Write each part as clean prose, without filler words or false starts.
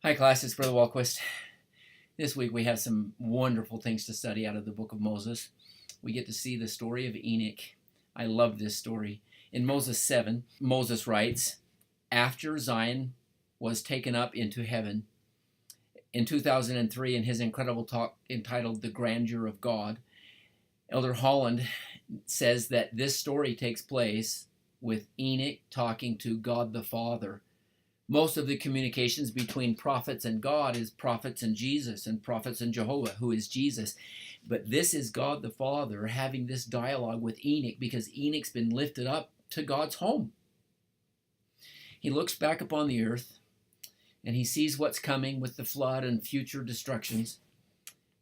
Hi class, it's Brother Wahlquist. This week we have some wonderful things to study out of the book of Moses. We get to see the story of Enoch. I love this story. In Moses 7, Moses writes, after Zion was taken up into heaven in 2003 in his incredible talk entitled The Grandeur of God, Elder Holland says that this story takes place with Enoch talking to God the Father. Most of the communications between prophets and God is prophets and Jesus and prophets and Jehovah, who is Jesus. But this is God the Father having this dialogue with Enoch because Enoch's been lifted up to God's home. He looks back upon the earth and he sees what's coming with the flood and future destructions.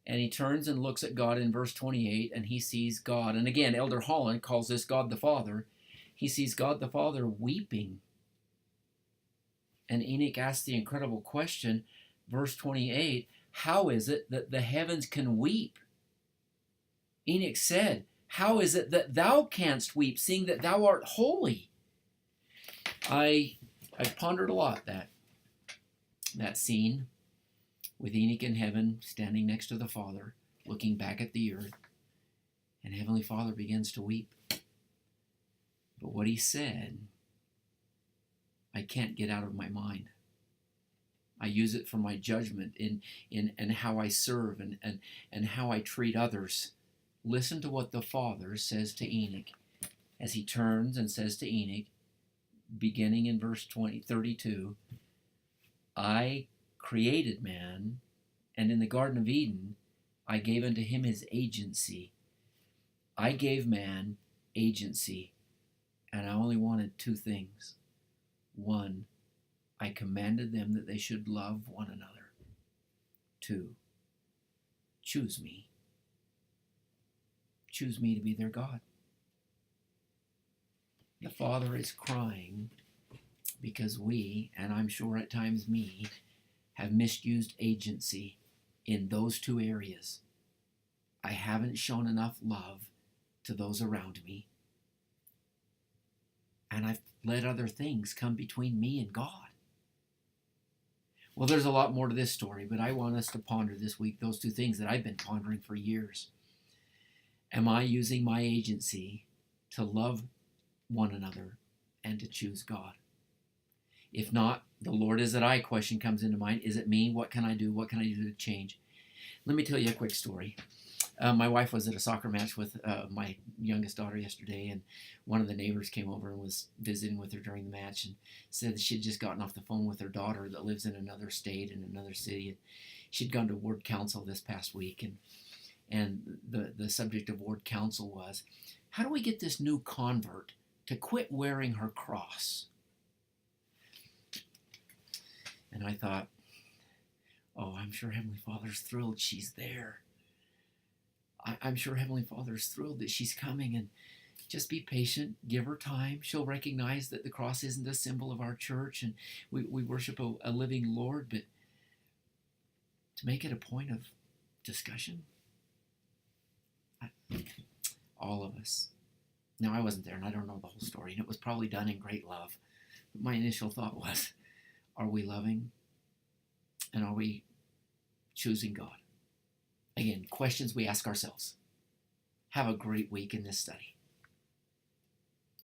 And he turns and looks at God in verse 28 and he sees God. And again, Elder Holland calls this God the Father. He sees God the Father weeping. And Enoch asked the incredible question, verse 28, how is it that the heavens can weep? Enoch said, how is it that thou canst weep, seeing that thou art holy? I pondered a lot that scene with Enoch in heaven, standing next to the Father, looking back at the earth, and Heavenly Father begins to weep. But what he said, I can't get out of my mind. I use it for my judgment in how I serve and how I treat others. Listen to what the Father says to Enoch as he turns and says to Enoch, beginning in verse 32, I created man, and in the Garden of Eden, I gave unto him his agency. I gave man agency, and I only wanted two things. One, I commanded them that they should love one another. Two, choose me. Choose me to be their God. The Father is crying because we, and I'm sure at times me, have misused agency in those two areas. I haven't shown enough love to those around me. And I've let other things come between me and God. Well, there's a lot more to this story, but I want us to ponder this week those two things that I've been pondering for years. Am I using my agency to love one another and to choose God? If not, the Lord is it I question comes into mind. Is it me? What can I do? What can I do to change? Let me tell you a quick story. My wife was at a soccer match with my youngest daughter yesterday, and one of the neighbors came over and was visiting with her during the match and said she'd just gotten off the phone with her daughter that lives in another state, in another city. And she'd gone to ward council this past week, and the subject of ward council was, how do we get this new convert to quit wearing her cross? And I thought, oh, I'm sure Heavenly Father's thrilled she's there. I'm sure Heavenly Father's thrilled that she's coming, and just be patient, give her time. She'll recognize that the cross isn't a symbol of our church, and we worship a living Lord, but to make it a point of discussion, all of us. Now, I wasn't there, and I don't know the whole story, and it was probably done in great love, but my initial thought was, are we loving, and are we choosing God? Again, questions we ask ourselves. Have a great week in this study.